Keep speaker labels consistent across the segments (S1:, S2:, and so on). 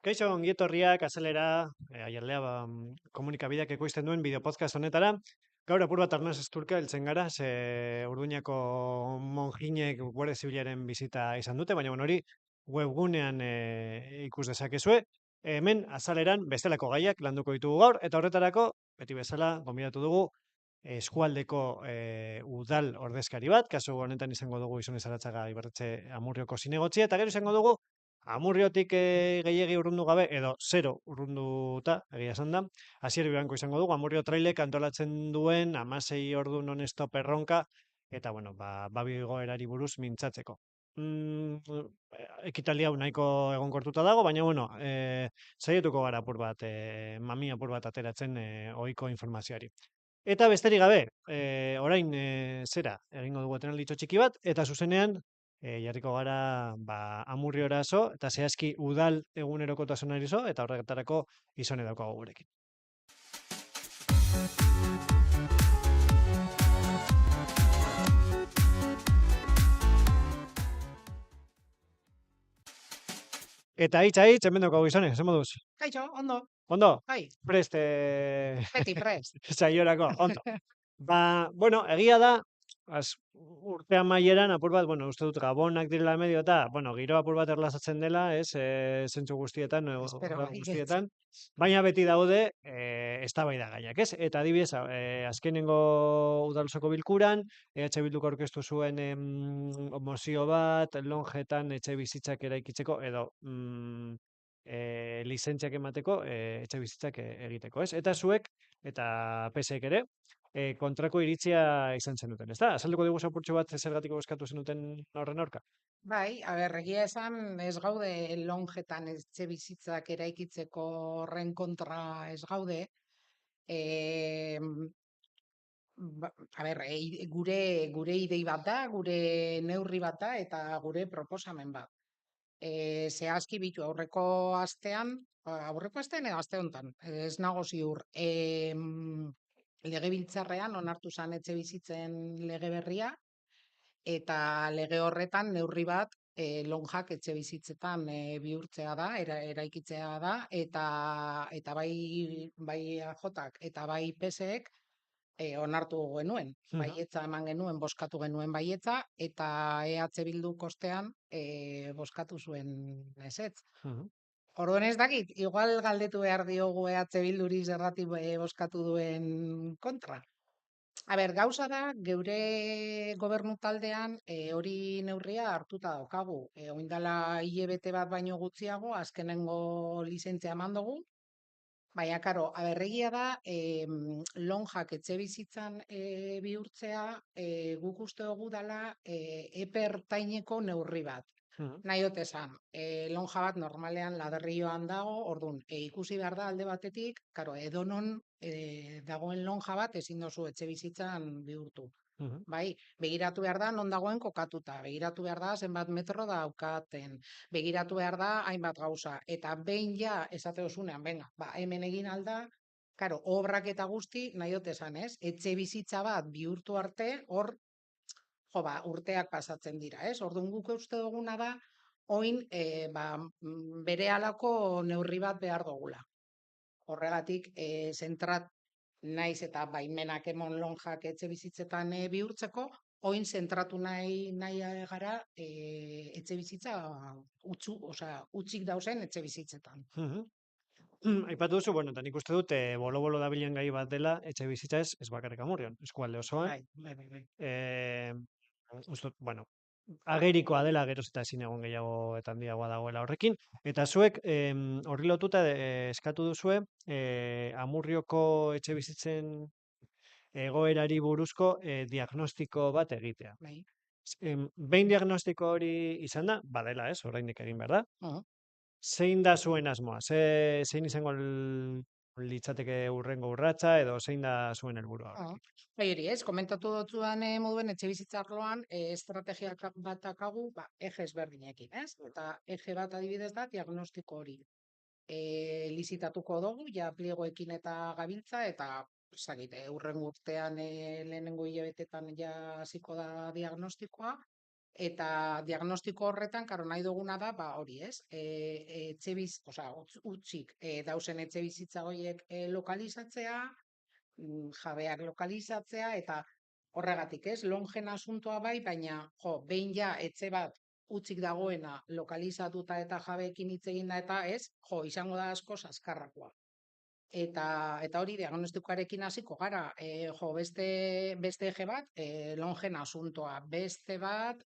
S1: Kaixo, ongi etorriak azelera, aiarlea komunikabideak ekoizten duen bideopodcast honetara. Gaur apur bat arnaz esturka heltzen gara, ze Urduñako monjinek Guardia Zibilaren bizita izan dute, baina hori webgunean ikus dezakezue. Hemen azaleran bestelako gaiak landuko ditugu gaur, eta horretarako, beti bezala, gonbidatu dugu eskualdeko udal ordezkari bat, kasu honetan izango dugu Izone Zaratzaga Ibarretxe Amurrioko zinegotzia, eta gero izango dugu Amurriotik gehiegi urrundu gabe, edo zero urrunduta, egia esan da, Asier Bibanko izango dugu, Amurrio trailek antolatzen duen 16 ordu non-stop erronka, eta, bueno, babi goerari buruz mintzatzeko. Ekitaldi hau nahiko egonkortuta dago, baina, bueno, saietuko gara apur bat, mami apur bat ateratzen ohiko informazioari. Eta besterik gabe, orain zera, egingo dugu etenalditxo txiki bat, eta zuzenean, jarriko gara Amurriora zo, eta zehazki udal egunerokotasunari zo, eta horretarako Izone daukagu gurekin. Eta hitz, hemen daukagu Izone, zer moduz?
S2: Kaixo, ondo,
S1: Ondo?
S2: bai,
S1: Prest,
S2: beti prest.
S1: saiorako, ondo. Bueno, egia da, urte amaieran apur bat, bueno, uste dut gabonak direla medio eta, bueno, giro apur bat erlazatzen dela, ez, zentzu guztietan,
S2: Espero
S1: organ
S2: baietz.
S1: guztietan, baina beti daude eztabaida gaiak, ez? Eta adibidez, azkenengo udaltzoko bilkuran, EH Bilduk aurkeztu zuen mozio bat, lonjetan etxe bizitzak eraikitzeko, edo lizentziak emateko, etxe bizitzak egiteko, ez? Eta zuek, eta PSek ere, kontrako iritzia izan zenuten, ezta? Azalduko digu apurtxo bat zergatik bozkatu zenuten horren aurka?
S2: Bai, egia esan ez gaude lonjetan etxe bizitzak eraikitzeko horren kontra ez gaude. E, gure idei bat da, gure neurri bat da eta gure proposamen bat. Zehazki bitu aurreko astean edo aste honetan, ez nago ziur, legebiltzarrean onartu zen etxe bizitzen lege berria, eta lege horretan neurri bat lonjak etxe bizitzetan bihurtzea da, eraikitzea da, eta bai AJak eta bai PSek onartu genuen. Baietza eman genuen, bozkatu genuen baietza, eta EH Bildu kostean bozkatu zuen ezetz. Orduan ez dakit, igual galdetu behar diogu EH Bilduri zergatik bozkatu duen kontra. Gauza da, geure gobernu taldean hori neurria hartuta daukagu. Oindala hilabete bat baino gutxiago, azkenengo lizentzia eman dugu. Baina, karo, egia da, lonjak etxe bizitzan bihurtzea guk uste dugu dela epe ertaineko neurri bat. Nahi dut esan, lonja bat normalean laderrioan dago, orduan, ikusi behar da alde batetik, karo, edonon dagoen lonja bat ezin dozu etxe bizitzan bihurtu. Bai, begiratu behar da non dagoen kokatuta, begiratu behar da zenbat metro daukaten, begiratu behar da hainbat gauza, eta behin ja esate osunean, venga, hemen egin alda, karo, obrak eta guzti nahi dut esan, ez? Etxe bizitza bat bihurtu arte, hor urteak pasatzen dira, ez? Orduan guk uste duguna da, oin bere halako neurri bat behar dugula. Horregatik, zentrat naiz eta baimenak emon lonjak etxe bizitzetan bihurtzeko, oin zentratu nahi gara etxe bizitza utzik dauzen etxe bizitzetan.
S1: Aipatu duzu, bueno, eta nik uste dut, bolo-bolo dabilen gai bat dela, etxe bizitza ez bakarrik Amurrion, eskualde osoan. Uste dut, bueno, agerikoa dela geroz eta ezin egon gehiago eta handiagoa dagoela horrekin. Eta zuek horri lotuta eskatu duzue Amurrioko etxe bizitzen egoerari buruzko diagnostiko bat egitea. Behin diagnostiko hori izan da, badela ez, oraindik egin behar da. Zein da zuen asmoa? Zein izango litzateke urrengo urratsa edo zein da zuen helburua?
S2: Hori ez, komentatu dutzuan moduen etxe bizitza arloan estrategiak bat dakagu, eje ezberdinekin, ez? Eta eje bat adibidez da diagnostiko hori. Lizitatuko dugu, ja pliegoekin eta gabiltza, eta urrengo urtean lehenengo hilabetetan ja hasiko da diagnostikoa, Eta diagnostiko horretan, karo, nahi duguna da, ba, hori, ez? Osea, utzik dausen etxe bizitza horiek lokalizatzea, jabeak lokalizatzea, eta horregatik, ez? Longen asuntoa bai, baina, jo, behin ja, etxe bat utzik dagoena lokalizatuta eta jabeekin hitz egin da eta ez, jo, izango da asko azkarrakoa. Eta hori diagnostikoarekin hasiko gara, jo, beste eje bat, longen asuntoa, beste bat,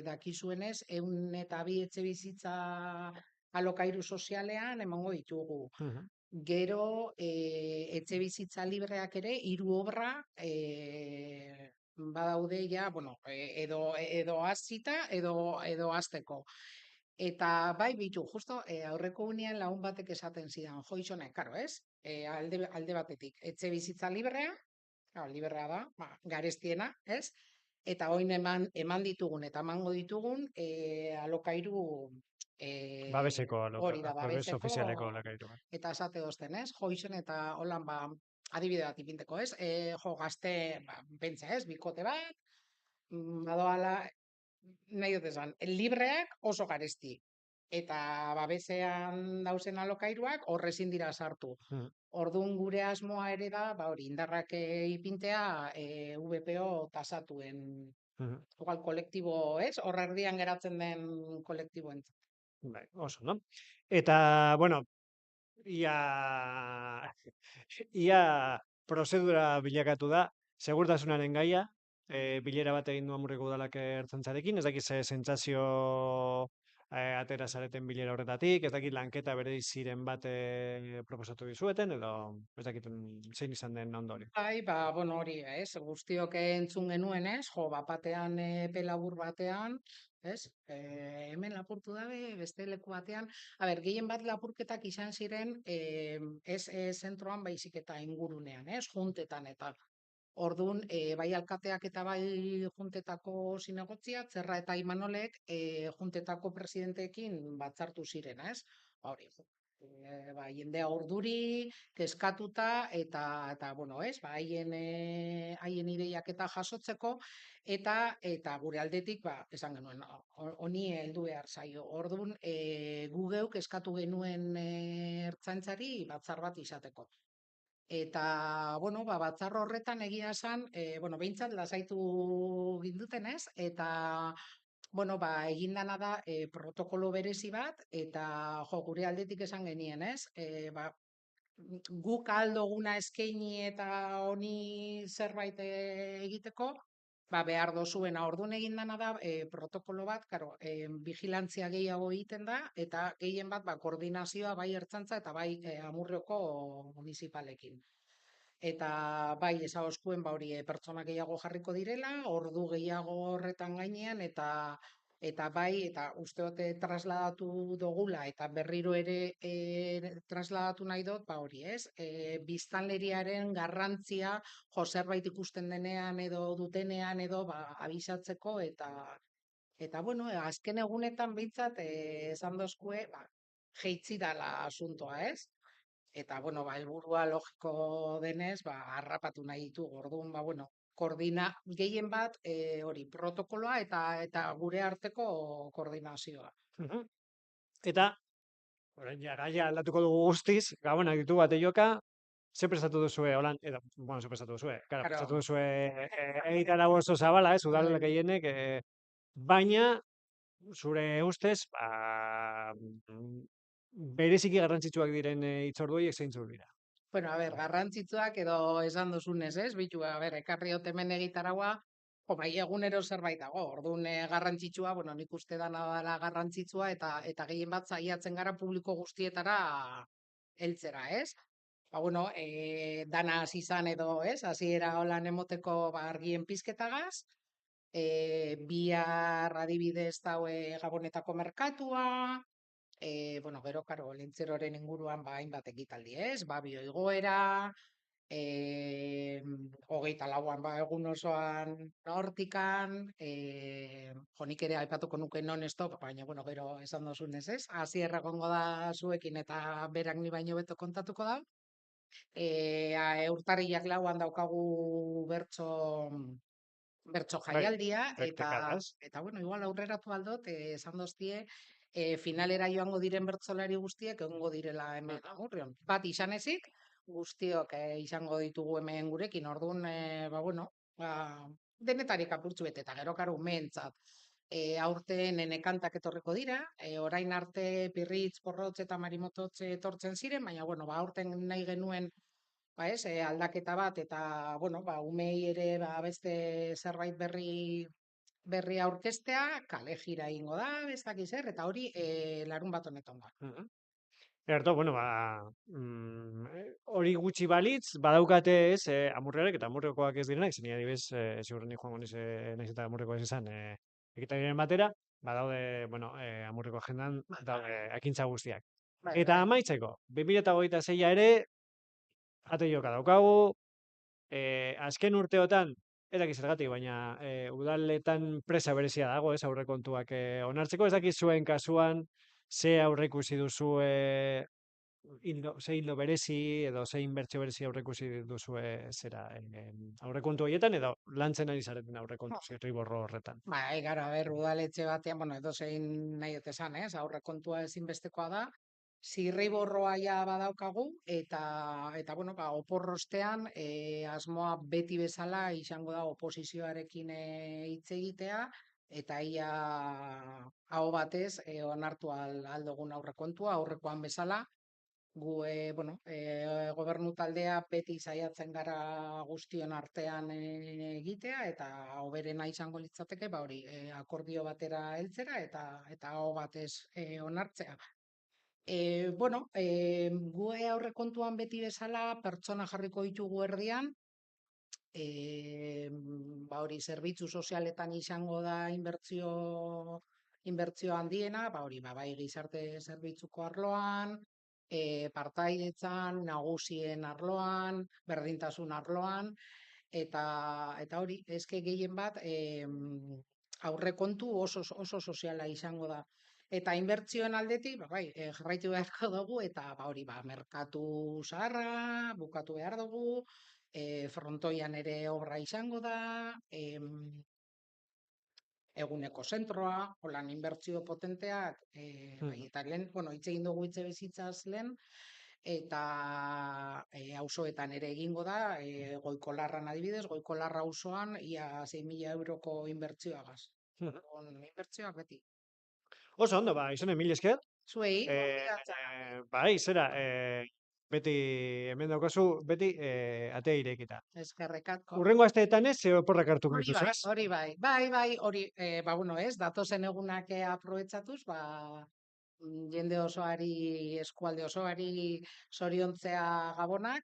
S2: dakizuenez, 102 etxe bizitza alokairu sozialean emango ditugu.
S1: Mhm.
S2: Gero, etxe bizitza libreak ere, 3 obra badaude ja, bueno, edo hasita edo hasteko. Eta bai bitu, justo aurreko unean lagun batek esaten zidan, jo Ixone, karo, ez? Alde batetik, etxe bizitza librea, librea da, ba, garestiena, ez? Eta oin eman ditugun eta emango ditugun alokairu
S1: Babeseko
S2: hori da,
S1: babes
S2: babeseko,
S1: ofizialeko alokairu bat.
S2: eta esate dozten, ez? Jo Ixone eta holan, ba, adibide bat ipinteko, ez? Jo gazte, ba, pentsa, ez? Bikote bat, badoala, nahi dut esan, libreak oso garesti. Eta babesean dausen alokairuak horre ezin dira sartu.
S1: Mhm.
S2: Orduan gure asmoa ere da, ba hori, indarrak ipintea VPO tasatuen,
S1: Mhm.
S2: igual kolektibo, ez? Hor erdian geratzen den kolektiboentzat.
S1: Bai, oso, no? Eta, bueno, ia, ia prozedura bilakatu da, segurtasunaren gaia, bilera bat egin du Amurreko udalak ertzaintzarekin, ez dakit ze sentsazio atera zareten bilera horretatik, ez dakit lanketa bereiziren bat proposatu dizueten, edo ez dakit zein izan den ondorio.
S2: Bai, ba, bueno, hori, ez? Guztiok entzun genuen, ez? Jo, bat batean, epe labur batean, ez? Hemen lapurtu dabe, beste leku batean. A ber, gehien bat lapurketak izan ziren, ez zentroan baizik eta ingurunean, ez? Juntetan eta. Ordun, bai alkateak eta bai juntetako zinegotzia, Zerra eta Imanolek juntetako presidenteekin batzartu ziren, ez? Ba, hori, ba, jendea urduri, kezkatuta eta bueno, ez? Ba, haien ideiak eta jasotzeko eta gure aldetik, ba, esan genuen, honi heldu behar zaio. Ordun, gu geuk eskatu genuen ertzaintzari batzar bat izateko. Eta, bueno, ba, batzar horretan egia esan, bueno, behintzat lasaitu ginduten, ez? Eta, bueno, ba, egin dana da protokolo berezi bat, eta jo, gure aldetik esan genien, ez? Ba, guk aldoguna eskaini eta honi zerbait egiteko, ba, behar dozuena ordun egin dana da protokolo bat, karo, vigilantzia gehiago egiten da, eta gehien bat, ba, koordinazioa bai ertzantza eta bai Amurrioko municipalekin. Eta bai, ezagoskuen ba hori pertsona gehiago jarriko direla, ordu gehiago horretan gainean eta bai, eta uste dute trasladatu dogula eta berriro ere trasladatu nahi dut, ba hori, ez? Biztanleriaren garrantzia jo zerbait ikusten denean edo dutenean edo ba abisatzeko eta bueno, azken egunetan behintzat esan dozkue, ba, jeitzi dala asuntoa, ez? Eta, bueno, ba, helburua logiko denez, ba, harrapatu nahi ditu. Orduan, ba, bueno, gehien bat, hori, protokoloa eta gure arteko koordinazioa.
S1: Mhm. Eta, orain ja, gaia aldatuko dugu guztiz, gabonak ditu bate joka, ze prestatu duzue, holan, edo, bueno, ze prestatu duzue, kara, prestatu
S2: Claro,
S1: duzue egitarau oso zabala, ez, udal
S2: bai.
S1: gehienek, baina, zure ustez, ba, bereziki garrantzitsuak diren hitzordu horiek zeintzuk dira.
S2: Bueno, a ber, garrantzitsuak edo esan dozunez, ez? Bitu, a ber, ekarri hemen egitaraua, jo, bai, egunero zerbait dago. Orduan, garrantzitsua, bueno, nik uste dana dela garrantzitsua eta gehien bat saiatzen gara publiko guztietara heltzera, ez? Ba, bueno, dana hasi izan edo, ez? Hasiera holan emoteko ba, argien pizketagaz, bihar adibidez daue Gabonetako merkatua, bueno, gero, karo, lintzeroren inguruan ba, hainbat ekitaldi, ez? Babio igoera, hogeita lauan ba, egun osoan hortikan, jo, nik ere aipatuko nuke non-stop, baina, bueno, gero esan dozunez, ez? Hasier egongo da zuekin eta berak ni baino beto kontatuko da. Urtarrilak lauan daukagu bertso bertso
S1: Bai,
S2: jaialdia,
S1: tekadaz.
S2: eta bueno, igual aurreratu aldot, esan doztie, finalera joango diren bertsolari guztiek egongo direla hemen Amurrion. Bat izan ezik, guztiok izango ditugu hemen gurekin, orduan, ba, bueno, ba, denetarik apurtxu bete, eta gero karu umeentzat. Aurten nekantak etorriko dira, orain arte pirritz, porrotz eta marimototz etortzen ziren, baina, bueno, ba, aurten nahi genuen ba ez, aldaketa bat eta bueno, ba umeei ere ba beste zerbait berri aurkeztea, kale jira egingo da, ez dakiz zer eta hori larunbat honetan da.
S1: Mhm. Erto, bueno, hori gutxi balitz, badaukate ez, amurriarek eta amurriokoak ez direnak, zeni adibez, ziurrenik joango niz, naiz eta amurriko ez izan, ekitariaren batera, badaude, bueno, amurriko agendan, daude, ekintza guztiak.
S2: Bai,
S1: Eta
S2: bai.
S1: amaitzeko, 2026a ere, ate joka daukagu, azken urteotan, ez dakiz zergatik, baina udaletan presa berezia dago, ez aurrekontuak onartzeko, ez dakiz zuen kasuan, ze aurreikusi duzue ze hildo berezi edo ze inbertsio berezi aurreikusi duzue zera aurrekontu horietan edo lantzen ari zareten aurrekontu zirriborro horretan.
S2: Bai, gara, ber, udaletxe batean, bueno, edozein nahi dut esan, ez? Aurrekontua ezinbestekoa da. Zirriborroa ja badaukagu eta bueno, ba oporrostean asmoa beti bezala izango da oposizioarekin hitz egitea eta ia aho batez onartu al dugun aurrekontua aurrekoan bezala gu bueno, gobernu taldea beti saiatzen gara guztion artean egitea eta hoberena izango litzateke ba hori akordio batera heltzera eta aho batez onartzea. Bueno, gu aurrekontuan beti bezala pertsona jarriko ditugu erdian, ba hori zerbitzu sozialetan izango da inbertsio handiena, ba hori ba bai gizarte zerbitzuko arloan, partaidetzan, nagusien arloan, berdintasun arloan eta hori eske gehien bat aurrekontu oso soziala izango da. Eta inbertsioen aldetik, ba, bai, jarraitu beharko dugu, eta ba, hori, ba, merkatu zaharra, bukatu behar dugu, frontoian ere obra izango da, eguneko zentroa, holan inbertsio potenteak, bai,
S1: Mhm.
S2: eta lehen, bueno, hitz egin dugu etxe bizitzaz lehen, eta auzoetan ere egingo da, goikolarran adibidez, goikolarra auzoan ia 6.000 euroko inbertsioagaz.
S1: Mhm.
S2: Inbertsioak beti.
S1: Oso ondo, ba, izone mil esker.
S2: Zuei,
S1: Bai, zera, beti, hemen daukazu, beti atea irekita.
S2: eskerrik asko.
S1: Urrengo asteetan ez, ze oporrak hartuko
S2: Hori
S1: dituzu,
S2: bai,
S1: ez?
S2: hori bai. Bai, hori, ba, bueno, ez, datozen egunak aprobetxatuz, ba, jende osoari, eskualde osoari zoriontzea gabonak.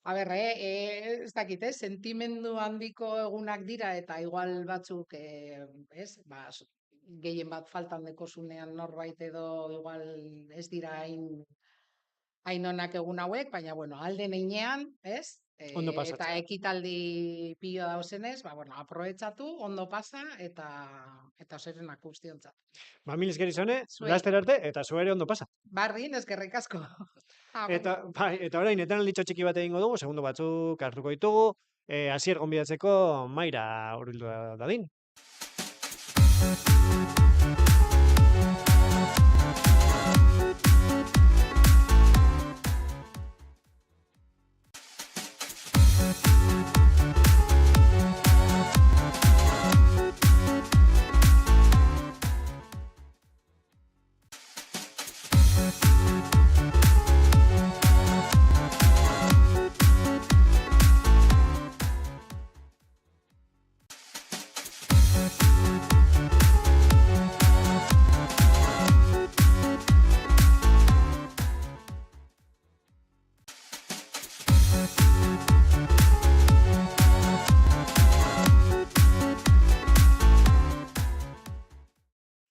S2: A ber, ez dakit, sentimendu handiko egunak dira eta igual batzuk, ez, ba, gehien bat faltan dekozunean norbait edo igual ez dira hain onak egun hauek, baina bueno, alde neinean, ez?
S1: Ondo
S2: Eta
S1: pasatzea.
S2: ekitaldi pilo dauzenez, ba bueno, aprobetxatu, ondo pasa eta serenak guztiontzat.
S1: Ba, mil esker izone,
S2: Zuei,
S1: laster arte, eta zu ere ondo pasa.
S2: bardin, eskerrik asko.
S1: Eta,
S2: Agur.
S1: bai, eta orain, etan alditxo txiki bat egingo dugu, segundo batzuk hartuko ditugu, hasier gonbidatzeko maira hurbildu dadin.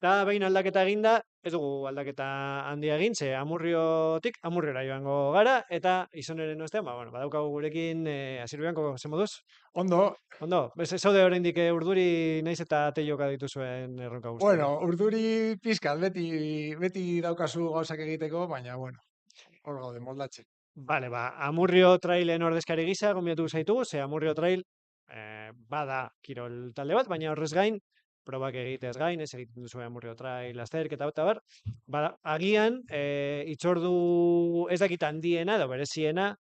S1: Eta behin aldaketa eginda, ez dugu aldaketa handia egin, ze amurriotik amurriora joango gara, eta izoneren ostean, ba, bueno, badaukagu gurekin Asier Bianco, ze moduz?
S3: Ondo,
S1: Ondo, bez zaude oraindik urduri naiz eta teioka dituzuen erronka guzti.
S3: bueno, urduri pizkat, beti daukazu gauzak egiteko, baina, bueno, hor gaude, moldatzen.
S1: Vale, ba, Amurrio Trailen ordezkari gisa, gombidatu zaitugu, ze Amurrio Trail bada kirol talde bat, baina horrez gain, probak egiteaz gain, ez egiten duzu amurrio trail, lasterketa eta bar, agian itzordu ez dakit handiena edo bereziena,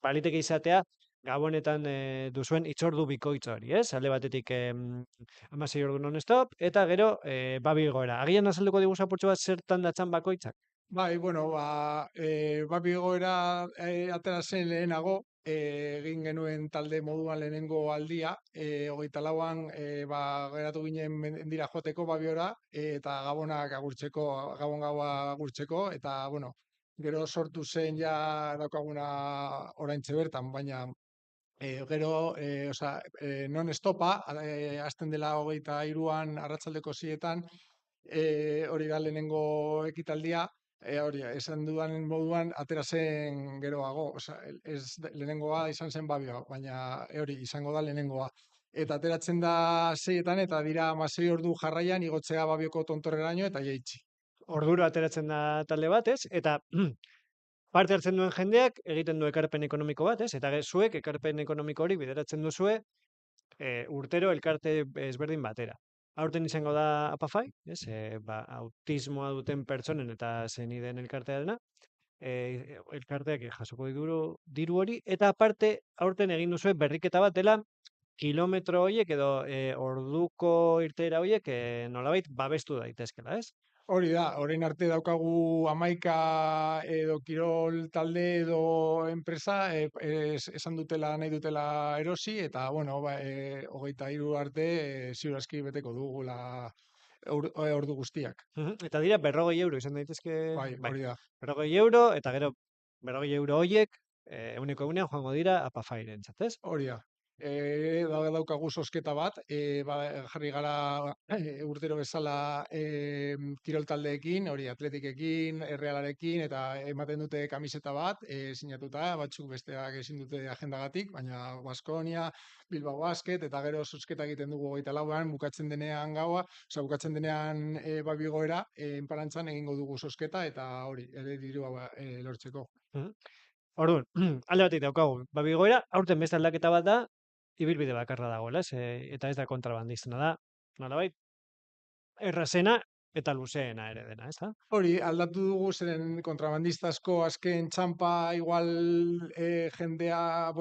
S1: baliteke izatea, Gabonetan duzuen itzordu bikoitz hori, ez? Alde batetik 16 ordu non-stop, eta gero babi igoera. Agian azalduko digu apurtxo bat zertan datzan bakoitzak?
S3: Bai, bueno, babi igoera atera zen lehenago, egin genuen talde moduan lehenengo aldia, 24an geratu ginen mendira joateko babiora, eta gabonak agurtzeko, gabon gaua agurtzeko, eta, bueno, gero sortu zen ja daukaguna oraintxe bertan, baina gero, non-stopa, hasten dela 23an arratsaldeko 6etan, hori da lehenengo ekitaldia, hori, esan dudan moduan, atera zen geroago, lehenengoa izan zen babioa, baina hori, izango da lehenengoa. Eta ateratzen da 6etan, eta dira 16 ordu jarraian, igotzea babioko tontorreraino, eta jaitsi.
S1: Orduro ateratzen da talde bat, ez? Eta parte hartzen duen jendeak egiten du ekarpen ekonomiko bat, ez? Eta zuek ekarpen ekonomiko hori bideratzen duzue urtero elkarte ezberdin batera. Aurten izango da Apafai, ez? Autismoa duten pertsonen eta zeniden elkartearena. Elkarteak jasoko diru hori, eta aparte aurten egin duzue berriketa bat dela kilometro horiek edo orduko irteera horiek nolabait babestu daitezkela, ez?
S3: Hori da, orain arte daukagu 11 edo kirol talde edo enpresa esan dutela nahi dutela erosi, eta bueno, 23 arte ziur aski beteko dugula ordu guztiak.
S1: Eta dira 40 euro izan daitezke.
S3: Bai, hori da.
S1: 40 euro, eta gero 40 euro horiek ehuneko egunean joango dira Apafairentzat, ez?
S3: Hori da. Daukagu zozketa bat, jarri gara urtero bezala kirol taldeekin, hori atletikekin, errealarekin, eta ematen dute kamiseta bat, sinatuta, batzuk besteak ezin dute agendagatik, baina Baskonia, Bilbao Basket, eta gero zozketa egiten dugu 24an, bukatzen denean gaua, bukatzen denean babigoera, enparantzan egingo dugu zozketa, eta hori, ere dirua lortzeko.
S1: Orduan, alde batik daukagu, babigoera, aurten beste aldaketa bat da, ibilbide bakarra dagoela, eta ez da kontrabandistena da, nolabait, errazena eta luzeena ere dena, ez da?
S3: Hori, aldatu dugu zeren kontrabandistazko azken txampa igual jendea,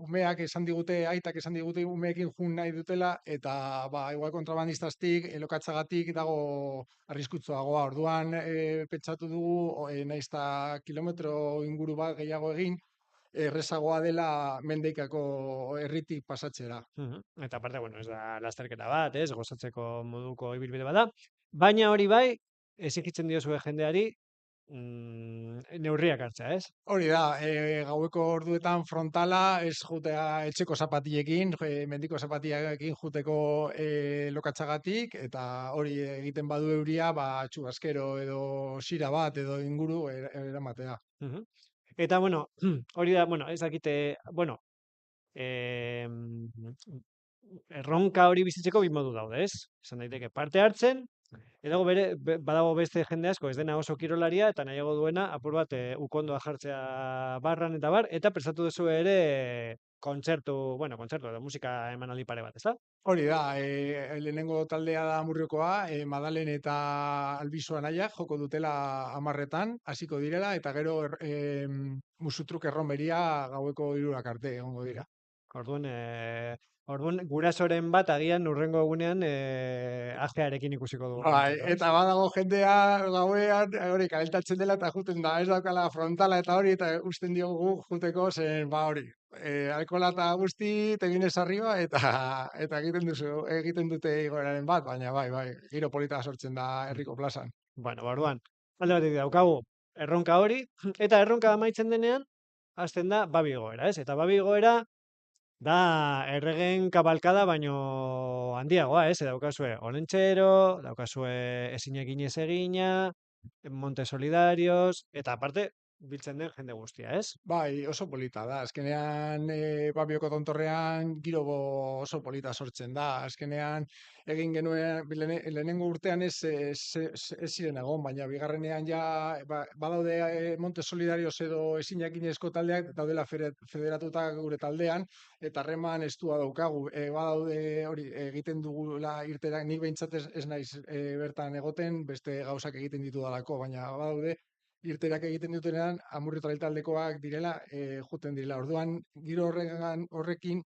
S3: umeak esan digute, aitak esan digute umeekin jun nahi dutela, eta igual kontrabandistaztik, lokatzagatik dago arriskutsuagoa. Orduan pentsatu dugu, naizta kilometro inguru bat gehiago egin, errezagoa dela mendeikako herritik pasatzera.
S1: Eta aparte, bueno, ez da lasterketa bat, ez, gozatzeko moduko ibilbide bat da, baina hori bai, exigitzen diozue jendeari neurriak hartzea, ez?
S3: Hori da, gaueko orduetan frontala, ez jutea etxeko zapatiekin, mendiko zapatiekin juteko lokatzagatik, eta hori egiten badu euria, txugaskero edo sira bat edo inguru eramatea.
S1: Eta, bueno, hori da, bueno, ez dakite, bueno, erronka hori bizitzeko bi modu daude, ez? Esan daiteke parte hartzen, edo badago beste jende asko ez dena oso kirolaria, eta nahiago duena apur bat ukondoa jartzea barran eta bar, eta prestatu duzu ere kontzertu edo musika emanaldi pare bat, ezta?
S3: Hori da, lehenengo taldea da Amurriokoa, Madalen eta Albizu naia joko dutela 10etan, hasiko direla, eta gero musutruk erromeria gaueko 3 arte egongo dira.
S1: Orduan, gurasoren bat agian urrengo egunean ajearekin ikusiko dugu.
S3: Eta badago jendea gauean, hori, kalentatzen dela eta juten da, ez daukala frontala eta hori, eta usten diogu juteko zen, hori, alkohola eta guzti, teginez arriba, eta egiten dute igoeraren bat, baina bai, giro polita sortzen da herriko plazan.
S1: Bueno, orduan, alde batetik daukagu erronka hori, eta erronka amaitzen denean, hasten da babi igoera, ez? Eta babi igoera da erregen kabalkada baino handiagoa, ez? Daukazue Olentzero, daukazue Ezinekin ez egina, Monte Solidarios, eta aparte, biltzen den jende guztia, ez?
S3: Bai, oso polita da. Azkenean, Babioko tontorrean giro oso polita sortzen da. Azkenean, egin genuen, lehenengo urtean ez ziren egon, baina bigarrenean ja, badaude Monte Solidarios edo ezinjakinezko taldeak daudela federatuta gure taldean, eta harreman estua daukagu. Badaude hori egiten dugula irterak, nik behintzat ez naiz bertan egoten, beste gauzak egiten ditudalako, baina badaude irterak egiten dutenean Amurrio Trail taldekoak direla, joten direla. Orduan, giro horrekin,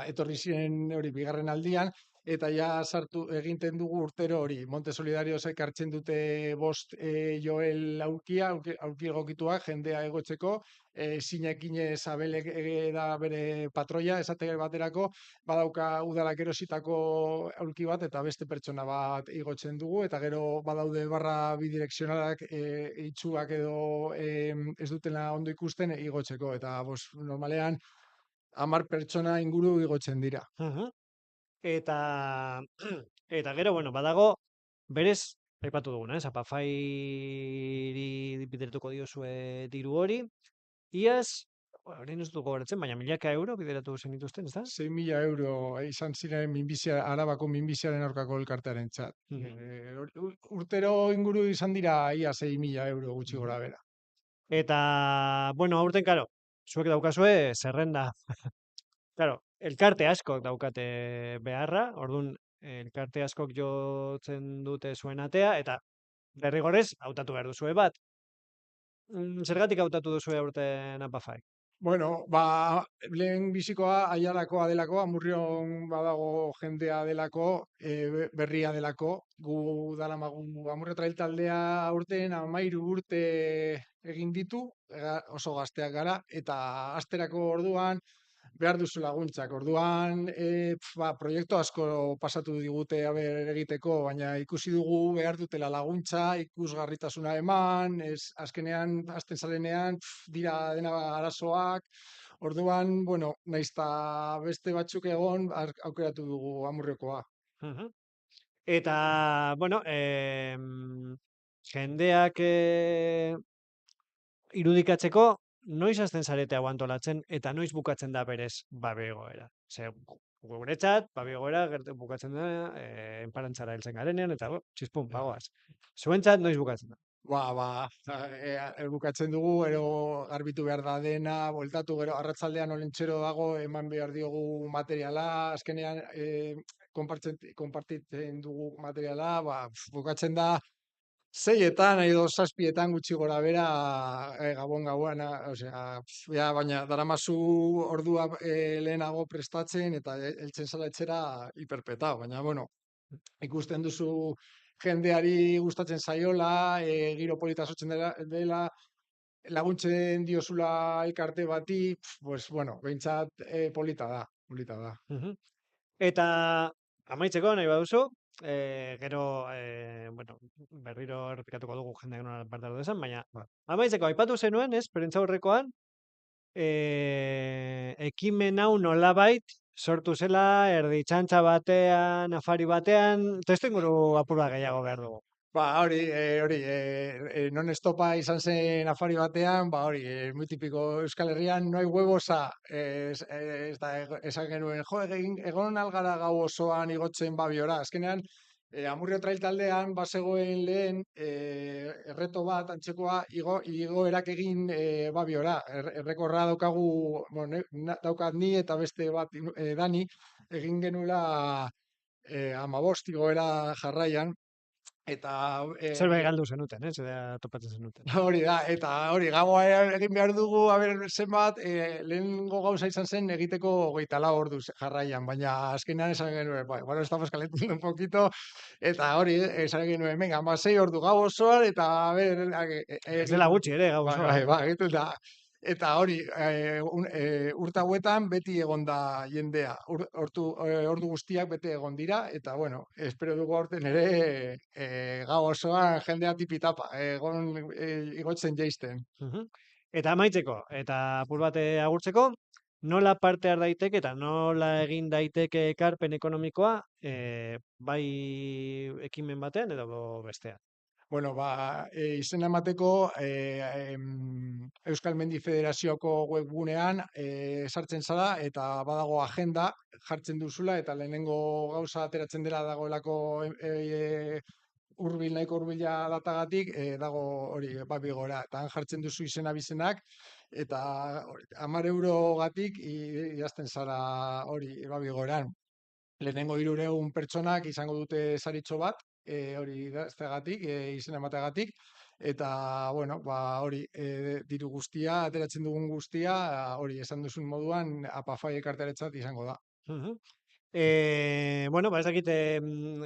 S3: etorri ziren hori bigarren aldian, eta ja sartu eginten dugu urtero hori. Monte Solidariosek hartzen dute bost Joel aulki egokituak jendea egotzeko, Zinekine Sabelek da bere patroia, esate baterako, badauka udalak erositako aulki bat, eta beste pertsona bat igotzen dugu, eta gero badaude barra bidirekzionalak itxuak edo ez dutela ondo ikusten igotzeko, eta normalean 10 pertsona inguru igotzen dira.
S1: Eta eta gero, bueno, badago berez aipatu duguna, ez? Apafairi bideratuko diozue diru hori. Iaz, orain ez dut gogoratzen, baina milaka euro bideratu zenituzten, ez da?
S3: 6.000 euro izan ziren Arabako minbiziaren aurkako elkartearentzat. Urtero inguru izan dira ia 6.000 euro gutxi gora bera.
S1: Eta, bueno, aurten, karo, zuek daukazue zerrenda. Claro, elkarte askok daukate beharra, orduan elkarte askok jotzen dute zuen atea, eta derrigorrez hautatu behar duzue bat. Zergatik hautatu duzue aurten Apafai?
S3: Bueno, lehen bizikoa Aialakoa delako, Amurrion badago jendea delako, berria delako, gu daramagu Amurrio Trail taldea aurten 13 urte egin ditu, oso gazteak gara, eta asterako orduan behar duzu laguntzak. Orduan, proiektu asko pasatu digute egiteko, baina ikusi dugu behar dutela laguntza, ikusgarritasuna eman, azkenean, azten zarenean, dira dena arazoak. Orduan, bueno, naizta beste batzuk egon, aukeratu dugu Amurriokoa.
S1: Eta, bueno, jendeak irudikatzeko, noiz hasten zarete hau antolatzen, eta noiz bukatzen da berez babegoera. Ze, guretzat, babegoera bukatzen da, enparantzara heltzen garenean, eta txispun, bagoaz. Zuentzat, noiz bukatzen da?
S3: Bukatzen dugu, ero garbitu behar da dena, bueltatu, gero arratsaldean olentxero dago, eman behar diogu materiala, azkenean konpartitzen dugu materiala, bukatzen da, 6etan edo 7etan gutxi gora bera gabon gauan, baina daramazu ordua lehenago prestatzen eta heltzen zara etxera hiperpetao, baina bueno, ikusten duzu jendeari gustatzen zaiola, giro polita sortzen dela, laguntzen diozula elkarte bati, pues bueno, behintzat polita da.
S1: Eta amaitzeko nahi baduzu, gero, bueno, berriro errepikatuko dugu jendeak nola parte hartu dezan, baina amaitzeko aipatu zenuen, ez, prentsaurrekoan, ekimen hau nolabait sortu zela, erdi txantxa batean, afari batean, testu inguru apur bat gehiago behar dugu.
S3: Hori, non estopa izan zen afari batean, muy tipiko Euskal Herrian, no hay huevosa, esan genuen, egon algara gau osoan igotzen Babiora, azkenean, Amurrio Trail taldean, bazegoen lehen, erreto bat, antzekoa, igoerak egin Babiora, errekorra daukagu, daukat ni eta beste bat Dani, egin genuela 15 igoera jarraian, eta
S1: zerbait galdu zenuten, zera topatzen zenuten.
S3: Hori da, eta hori gaua egin behar dugu, zenbat, lehenengo gauza izan zen egiteko 24 ordu jarraian, baina azkenean esan genuen, bueno, estamos calentando un poquito, eta hori, esan genuen, venga, 6 ordu gau osoan, eta
S1: ez dela gutxi ere, gau osoan.
S3: Eta hori, urte hauetan beti egon da jendea, ordu guztiak beti egon dira, eta bueno, espero dugu aurten ere gau osoan jendea tipitapa, igotzen jaisten.
S1: Eta amaitzeko, eta apur bat agurtzeko, nola parte har daiteke eta nola egin daiteke ekarpen ekonomikoa, bai ekimen batean edo bestean?
S3: Bueno, izena emateko Euskal Mendi Federazioko webgunean sartzen zara eta badago agenda jartzen duzula eta lehenengo gauza ateratzen dela dagoelako nahiko hurbila datagatik dago hori Babigora eta han jartzen duzu izena bizenak eta 10 eurogatik idazten zara hori Babigoran. Lehenengo 300 pertsonak izango dute saritxo bat, hori idazteagatik, izena emateagatik, eta, bueno, hori, diru guztia, ateratzen dugun guztia, hori esan duzun moduan, APAFai elkartearentzat izango da.
S1: Mhm. Bueno, ez dakit,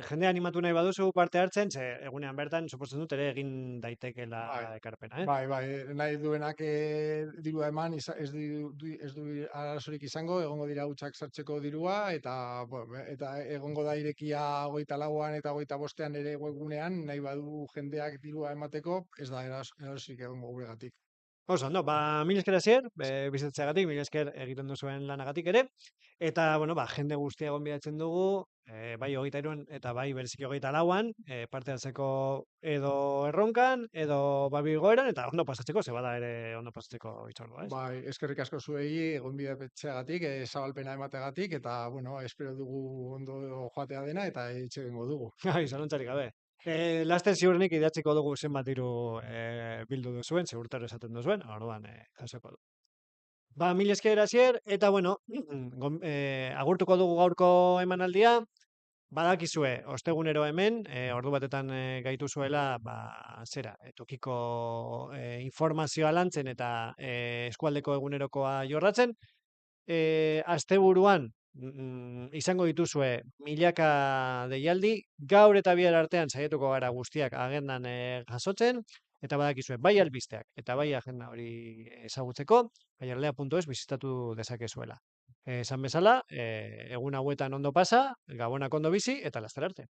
S1: jendea animatu nahi baduzu parte hartzen, ze egunean bertan, suposatzen dut ere egin daitekela
S3: Bai,
S1: ekarpena, eh?
S3: nahi duenak dirua eman, ez du arazorik izango, egongo dira hutsak sartzeko dirua, eta egongo da irekia 24an eta 25ean ere webgunean, nahi badu jendeak dirua emateko, ez da arazorik egongo guregatik.
S1: Oso, ondo, mila esker Asier, bizitzeagatik, mila esker egiten duzuen lanagatik ere, eta, bueno, jende guztia gonbidatzen dugu, bai 23an eta bai bereziki 24an, parte hartzeko edo erronkan, edo Babigoeran, eta ondo pasatzeko, ze bada ere ondo pasatzeko hitzordua, ez?
S3: Bai, eskerrik asko zuei, gonbidatzeagatik, zabalpena emateagatik, eta, bueno, espero dugu ondo joatea dena, eta etxe egingo dugu.
S1: Ai, zalantzarik gabe. Laster ziurrenik idatziko dugu zenbat diru bildu duzuen, segurtaro esaten duzuen, orduan jasoko du. Mila esker Asier, eta bueno, agurtuko dugu gaurko emanaldia, badakizue, ostegunero hemen, ordu batetan gaituzuela, tokiko informazioa lantzen eta eskualdeko egunerokoa jorratzen, asteburuan izango dituzue milaka deialdi, gaur eta bihar artean saiatuko gara guztiak agendan jasotzen, eta badakizue, bai albisteak eta bai agenda hori ezagutzeko, aiarlea.es bizitatu dezakezuela. Esan bezala, egun hauetan ondo pasa, gabonak ondo bizi, eta laster arte.